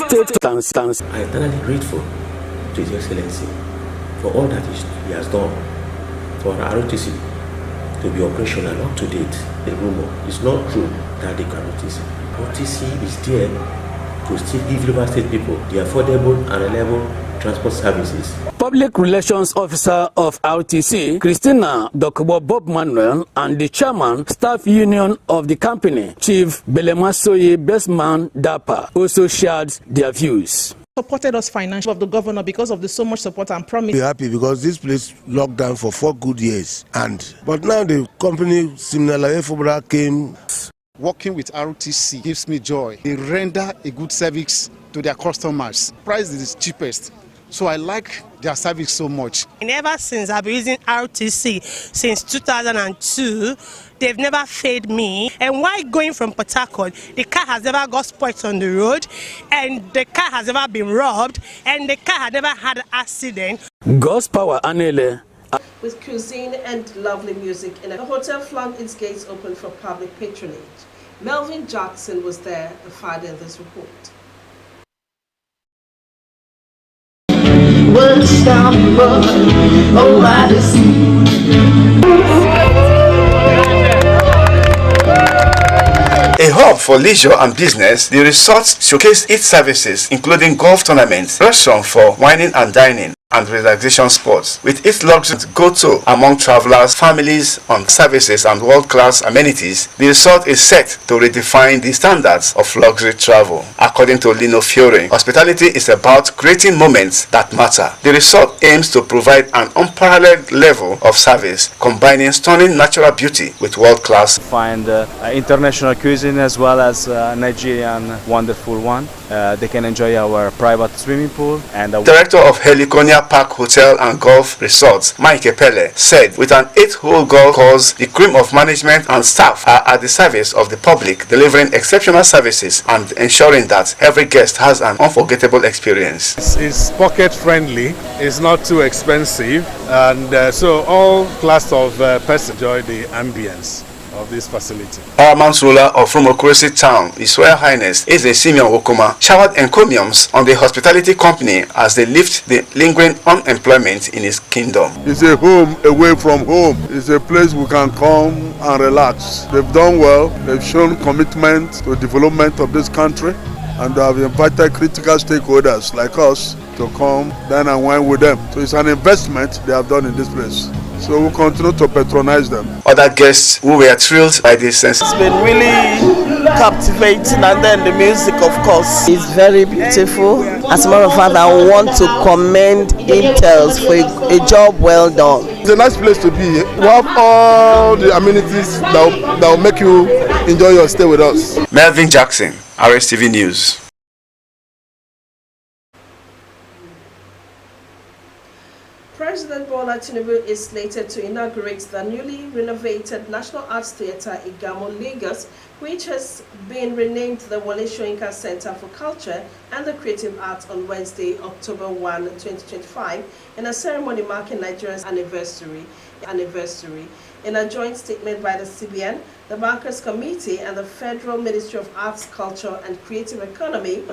state stance. I am eternally grateful to His Excellency for all that he has done for our ROTC to be operational up to date. The rumor is not true that the ROTC is there to still give River State people the affordable and reliable transport services. Public Relations Officer of RTC, Christina Dokubo Bob Manuel, and the Chairman, Staff Union of the company, Chief Belemasoye Bestman Dapa, also shared their views. Supported us financially of the governor because of the so much support and promise. We're happy because this place locked down for 4 good years, but now the company similar Efobra came. Working with RTC gives me joy. They render a good service to their customers. Price is cheapest. So I like their service so much. And ever since I've been using RTC since 2002, they've never failed me. And while going from Port Harcourt, the car has never got spoiled on the road, and the car has never been robbed, and the car has never had an accident. God's power, Anele. With cuisine and lovely music, and the hotel flung its gates open for public patronage. Melvin Jackson was there, the father in this report. A hub for leisure and business, the resort showcased its services, including golf tournaments, restaurant for wining and dining, and relaxation sports, with its luxury go-to among travelers, families on services and world-class amenities. The resort is set to redefine the standards of luxury travel. According to Lino Fiore, hospitality is about creating moments that matter. The resort aims to provide an unparalleled level of service, combining stunning natural beauty with world-class. Find international cuisine as well as Nigerian wonderful one. They can enjoy our private swimming pool. And Director of Heliconia Park Hotel and Golf Resorts, Mike Epele, said with an 8-hole golf course, the cream of management and staff are at the service of the public, delivering exceptional services and ensuring that every guest has an unforgettable experience. It's pocket friendly, it's not too expensive, and so all class of persons enjoy the ambience of this facility. Paramount ruler of Romokrosi town, His Royal Highness Eze Simeon Wokoma, showered encomiums on the hospitality company as they lift the lingering unemployment in his kingdom. It's a home away from home. It's a place we can come and relax. They've done well. They've shown commitment to the development of this country, and they have invited critical stakeholders like us to come dine and wine with them. So it's an investment they have done in this place. So we'll continue to patronize them. Other guests who were thrilled by this sense. It's been really captivating, and then the music, of course, is very beautiful. As a matter of fact, I want to commend Intels for a job well done. It's a nice place to be. We have all the amenities that will make you enjoy your stay with us. Melvin Jackson, Rstv News. President Bola Tinubu is slated to inaugurate the newly renovated National Arts Theatre in Gamo, Lagos, which has been renamed the Wole Soyinka Center for Culture and the Creative Arts on Wednesday, October 1, 2025, in a ceremony marking Nigeria's anniversary. In a joint statement by the CBN, the Bankers Committee, and the Federal Ministry of Arts, Culture and Creative Economy,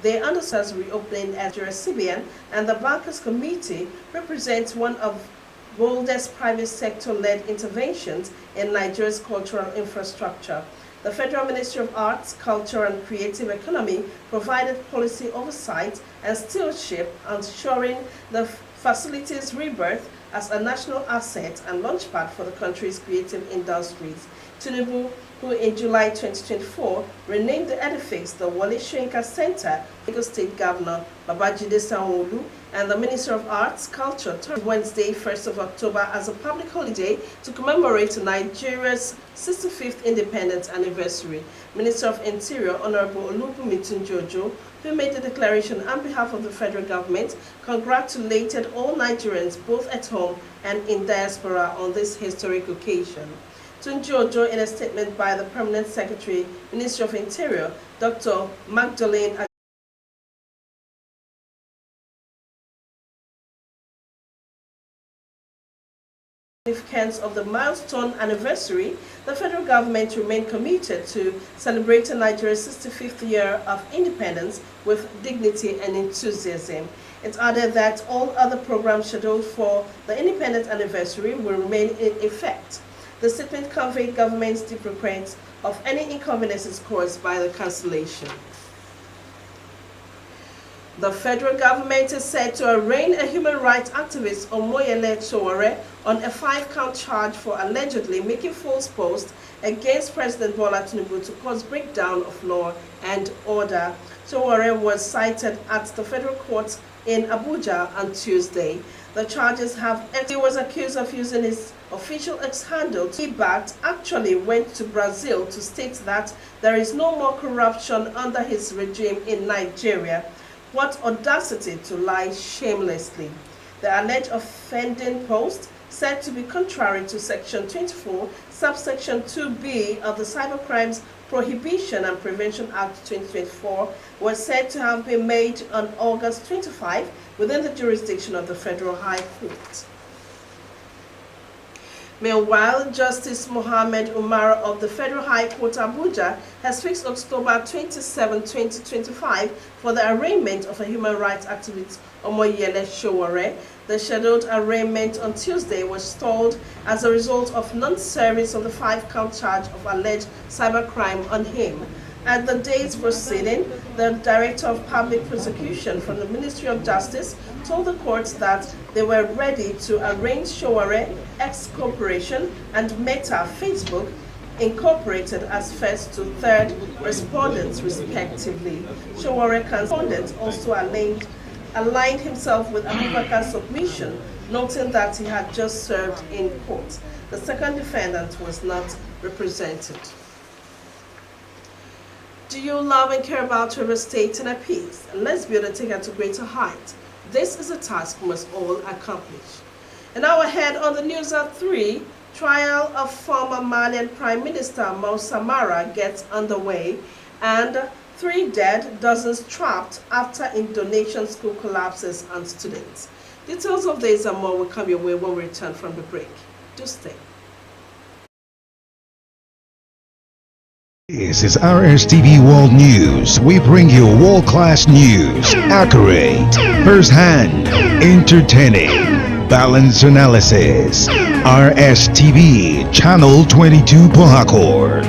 they understand reopening at the CBN, and the Bankers Committee represents one of boldest private sector-led interventions in Nigeria's cultural infrastructure. The Federal Ministry of Arts, Culture and Creative Economy provided policy oversight and stewardship, ensuring the facility's rebirth as a national asset and launchpad for the country's creative industries. Tinubu, who in July 2024 renamed the edifice the Wole Soyinka Center, Lagos State Governor Babajide Sanwo-Olu and the Minister of Arts, Culture, turned Wednesday, 1st of October as a public holiday to commemorate Nigeria's 65th independence anniversary. Minister of Interior, Honorable Olubunmi Tunji-Ojo, who made the declaration on behalf of the federal government, congratulated all Nigerians, both at home and in diaspora, on this historic occasion. Tunji-Ojo, in a statement by the Permanent Secretary, Ministry of Interior, Dr. Magdalene significance of the milestone anniversary, the federal government remained committed to celebrating Nigeria's 65th year of independence with dignity and enthusiasm. It added that all other programs scheduled for the independence anniversary will remain in effect. The statement conveyed government's deep regret of any inconveniences caused by the cancellation. The federal government is set to arraign a human rights activist, Omoyele Sowore, on a 5-count charge for allegedly making false posts against President Bola Tinubu to cause breakdown of law and order. Sowore was cited at the federal court in Abuja on Tuesday. The charges have he was accused of using his official ex-handle. He actually went to Brazil to state that there is no more corruption under his regime in Nigeria. What audacity to lie shamelessly. The alleged offending post, said to be contrary to Section 24, subsection 2B of the Cybercrimes Prohibition and Prevention Act 2024, was said to have been made on August 25 within the jurisdiction of the Federal High Court. Meanwhile, Justice Mohammed Umar of the Federal High Court Abuja has fixed October 27, 2025 for the arraignment of a human rights activist, Omoyele Sowore. The scheduled arraignment on Tuesday was stalled as a result of non-service of the 5-count charge of alleged cybercrime on him. At the day's proceeding, the Director of Public Prosecution from the Ministry of Justice told the court that they were ready to arraign Sowore, X Corporation, and Meta Facebook, Incorporated as first to third respondents respectively. Sowore respondent also aligned himself with Abubakar's submission, noting that he had just served in court. The second defendant was not represented. Do you love and care about River State and peace? Let's build and take it to greater height. This is a task we must all accomplish. And now ahead on the news at 3, trial of former Malian Prime Minister Mo Samara gets underway, and 3 dead, dozens trapped after Indonesian school collapses on students. Details of this and more will come your way when we return from the break. Do stay. This is Rstv World News. We bring you world-class news, accurate, first-hand, entertaining, balanced analysis. Rstv, Channel 22 Port Harcourt.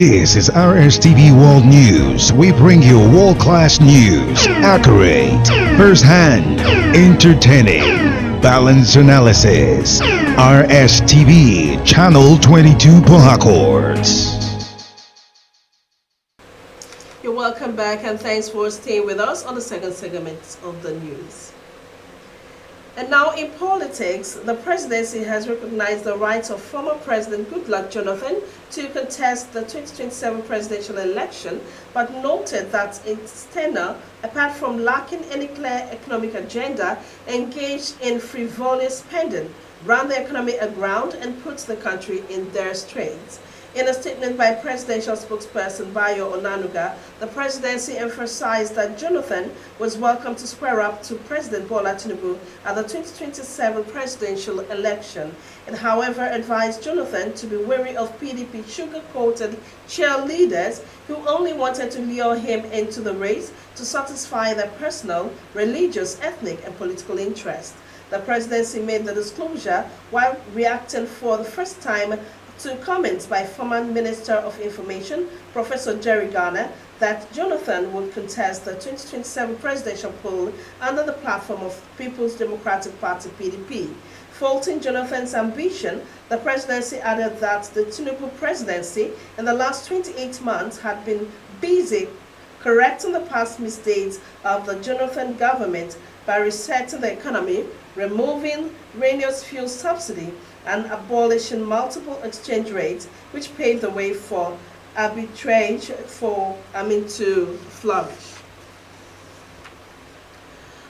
This is Rstv World News. We bring you world-class news, accurate, first-hand, entertaining, balanced analysis. Rstv, Channel 22 Port Harcourt. You're welcome back and thanks for staying with us on the second segment of the news. And now in politics, the presidency has recognized the rights of former President Goodluck Jonathan to contest the 2027 presidential election, but noted that its tenure, apart from lacking any clear economic agenda, engaged in frivolous spending, ran the economy aground and put the country in dire straits. In a statement by presidential spokesperson Bayo Onanuga, the presidency emphasized that Jonathan was welcome to square up to President Bola Tinubu at the 2027 presidential election. It, however, advised Jonathan to be wary of PDP sugar-coated cheerleaders who only wanted to lure him into the race to satisfy their personal, religious, ethnic, and political interests. The presidency made the disclosure while reacting for the first time to comments by former Minister of Information, Professor Jerry Garner, that Jonathan would contest the 2027 presidential poll under the platform of People's Democratic Party, PDP. Faulting Jonathan's ambition, the presidency added that the Tinubu presidency in the last 28 months had been busy correcting the past misdeeds of the Jonathan government by resetting the economy, removing Renewables fuel subsidy, and abolishing multiple exchange rates, which paved the way for arbitrage to flourish.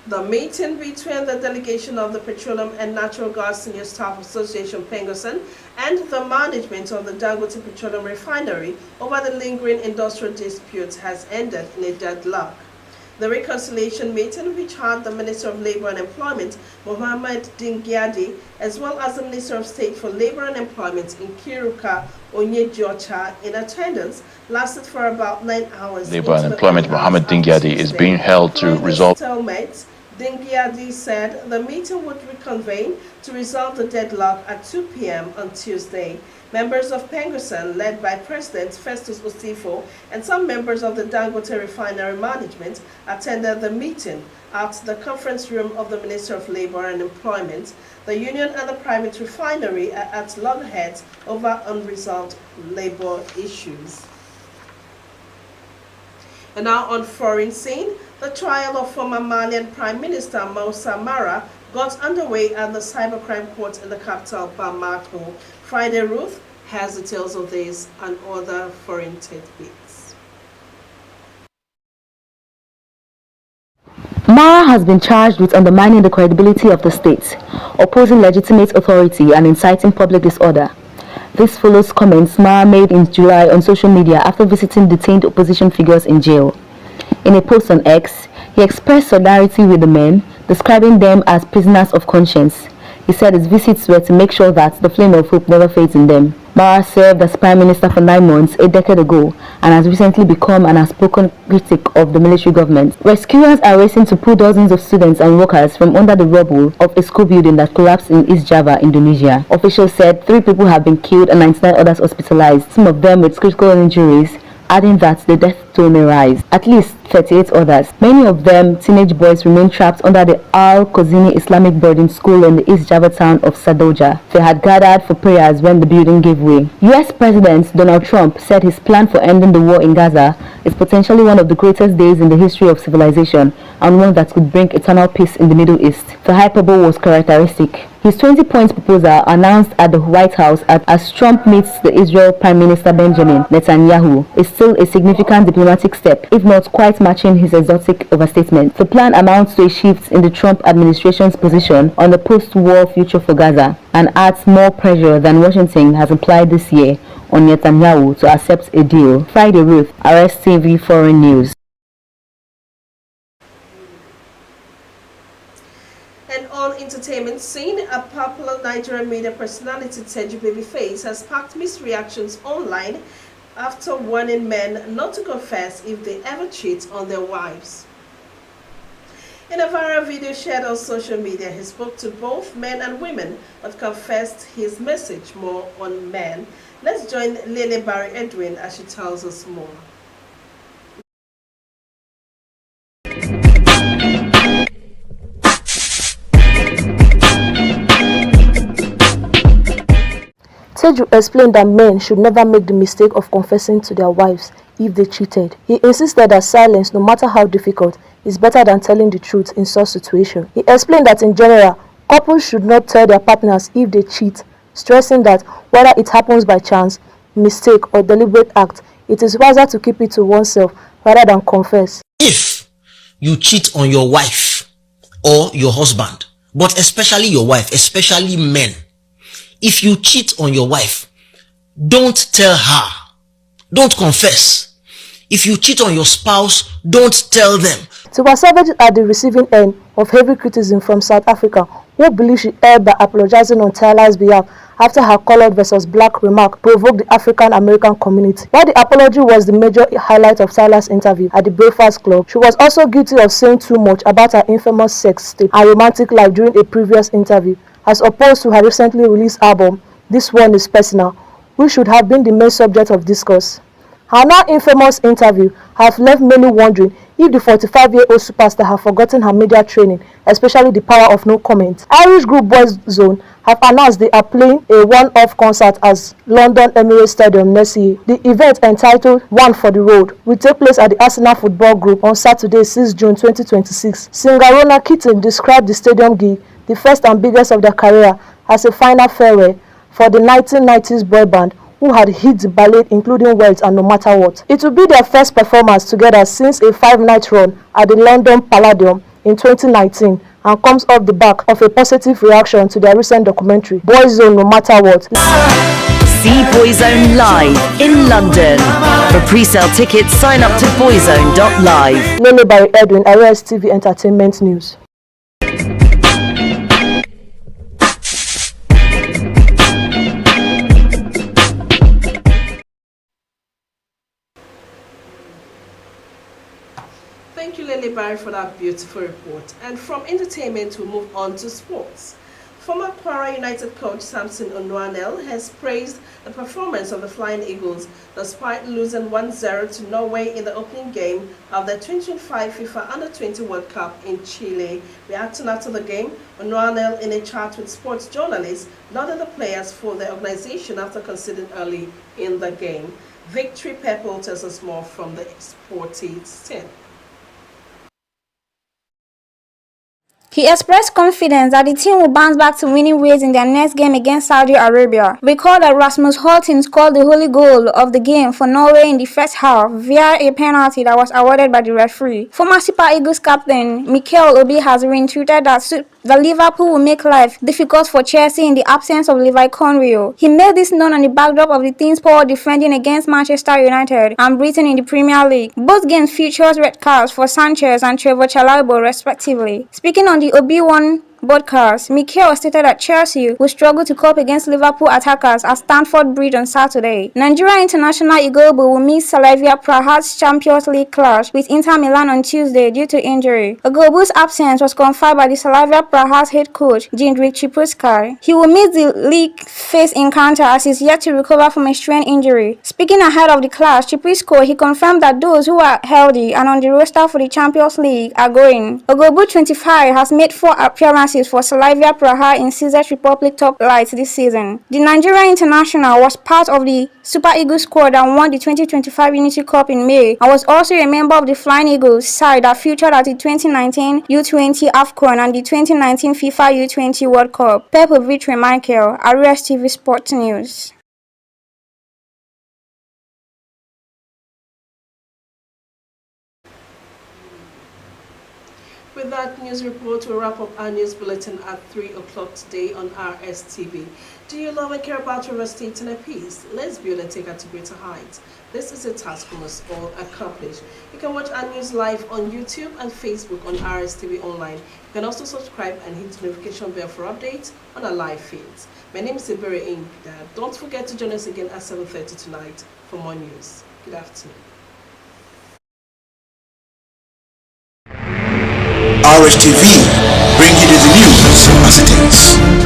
The meeting between the delegation of the Petroleum and Natural Gas Senior Staff Association, Pengosan, and the management of the Dangote Petroleum Refinery over the lingering industrial disputes has ended in a deadlock. The reconciliation meeting, which had the Minister of Labour and Employment, Mohammed Dingyadi, as well as the Minister of State for Labour and Employment, Nkiruka Onyediocha, in attendance, lasted for about 9 hours. Labour and Employment Mohammed Dingyadi is being held to resolve stalemate. Dingyadi said the meeting would reconvene to resolve the deadlock at 2 p.m. on Tuesday. Members of Pengusan, led by President Festus Osifo, and some members of the Dangote refinery management attended the meeting at the conference room of the Minister of Labour and Employment. The union and the private refinery are at loggerheads over unresolved labour issues. And now on foreign scene, the trial of former Malian Prime Minister Moussa Mara got underway at the cybercrime court in the capital, Bamako. Friday Ruth has details of this and other foreign tidbits. Mara has been charged with undermining the credibility of the state, opposing legitimate authority, and inciting public disorder. This follows comments Mara made in July on social media after visiting detained opposition figures in jail. In a post on X, he expressed solidarity with the men, describing them as prisoners of conscience. He said his visits were to make sure that the flame of hope never fades in them. Mara served as Prime Minister for 9 months a decade ago and has recently become an outspoken critic of the military government. Rescuers are racing to pull dozens of students and workers from under the rubble of a school building that collapsed in East Java, Indonesia. Officials said 3 people have been killed and 99 others hospitalized, some of them with critical injuries, adding that the death toll may rise. At least 38 others, many of them teenage boys, remain trapped under the Al-Kozini Islamic boarding school in the East Java town of Sadoja. They had gathered for prayers when the building gave way. US President Donald Trump said his plan for ending the war in Gaza is potentially one of the greatest days in the history of civilization and one that could bring eternal peace in the Middle East. The hyperbole was characteristic. His 20-point proposal, announced at the White House as Trump meets the Israel Prime Minister Benjamin Netanyahu, is still a significant diplomatic step, if not quite matching his exotic overstatement. The plan amounts to a shift in the Trump administration's position on the post-war future for Gaza and adds more pressure than Washington has applied this year on Netanyahu to accept a deal. Friday Ruth, Rstv Foreign News. And on entertainment scene, a popular Nigerian media personality, Teju Babyface, has sparked mixed reactions online after warning men not to confess if they ever cheat on their wives. In a viral video shared on social media, he spoke to both men and women but confessed his message more on men. Let's join Lele Barry Edwin as she tells us more. Teju explained that men should never make the mistake of confessing to their wives if they cheated. He insisted that silence, no matter how difficult, is better than telling the truth in such situations. He explained that in general, couples should not tell their partners if they cheat, stressing that whether it happens by chance, mistake, or deliberate act, it is wiser to keep it to oneself rather than confess. If you cheat on your wife or your husband, but especially your wife, especially men, if you cheat on your wife, don't tell her. Don't confess. If you cheat on your spouse, don't tell them. Tiwa Savage at the receiving end of heavy criticism from South Africa, who believes she erred by apologizing on Tyler's behalf after her colored versus black remark provoked the African-American community. While the apology was the major highlight of Tyler's interview at the Breakfast Club, she was also guilty of saying too much about her infamous sex tape and romantic life during a previous interview. As opposed to her recently released album, This One Is Personal, which should have been the main subject of discourse. Her now infamous interview have left many wondering if the 45-year-old superstar have forgotten her media training, especially the power of no comment. Irish group Boys Zone have announced they are playing a one-off concert at London Emirates Stadium next year. The event, entitled One for the Road, will take place at the Arsenal Football Group on Saturday, 6 June 2026. Singer Rona Keating described the stadium gig, the first and biggest of their career, as a final farewell for the 1990s boy band who had hit the ballet including Wells and No Matter What. It will be their first performance together since a 5-night run at the London Palladium in 2019 and comes off the back of a positive reaction to their recent documentary, Boys Zone No Matter What. see Boyzone live in London. For pre-sale tickets, sign up to boyzone.live. Lele by Edwin, Rstv Entertainment News. Thank you, Lily Barry, for that beautiful report. And from entertainment, we move on to sports. Former Kwara United coach Samson Onwanel has praised the performance of the Flying Eagles despite losing 1-0 to Norway in the opening game of the 2025 FIFA Under-20 World Cup in Chile. Reacting after the game, Onwanel, in a chat with sports journalists, lauded the players for their organization after conceding early in the game. Victory Pepple tells us more from the sporty scene. He expressed confidence that the team will bounce back to winning ways in their next game against Saudi Arabia. Recall that Rasmus Holten scored the only goal of the game for Norway in the first half via a penalty that was awarded by the referee. Former Super Eagles captain Mikel Obi has retweeted that Liverpool will make life difficult for Chelsea in the absence of Levi Conrio. He made this known on the backdrop of the team's poor defending against Manchester United and Britain in the Premier League. Both games featured red cards for Sanchez and Trevor Chalobah respectively. Speaking on the Obi-Wan broadcast, Mikel stated that Chelsea will struggle to cope against Liverpool attackers at Stamford Bridge on Saturday. Nigeria international Igbo will meet Slavia Praha's Champions League clash with Inter Milan on Tuesday due to injury. Igbo's absence was confirmed by the Slavia Praha's head coach, Jindrik Chipuskar. He will miss the league phase encounter as he is yet to recover from a strain injury. Speaking ahead of the clash, Chipuskar, he confirmed that those who are healthy and on the roster for the Champions League are going. Igbo 25 has made 4 appearances for Slavia Praha in Czech Republic top flights this season. The Nigerian international was part of the Super Eagles squad that won the 2025 Unity Cup in May and was also a member of the Flying Eagles side that featured at the 2019 U20 AFCON and the 2019 FIFA U20 World Cup. Pepper Victory Michael, Rstv Sports News. With that news report, we'll wrap up our news bulletin at 3 o'clock today on Rstv. Do you love and care about your state and a peace? Let's build and take it to greater heights. This is a task we must all accomplish. You can watch our news live on YouTube and Facebook on Rstv Online. You can also subscribe and hit the notification bell for updates on our live feeds. My name is Iberi Ing. Don't forget to join us again at 7:30 tonight for more news. Good afternoon. Rstv, bring you the news as it is.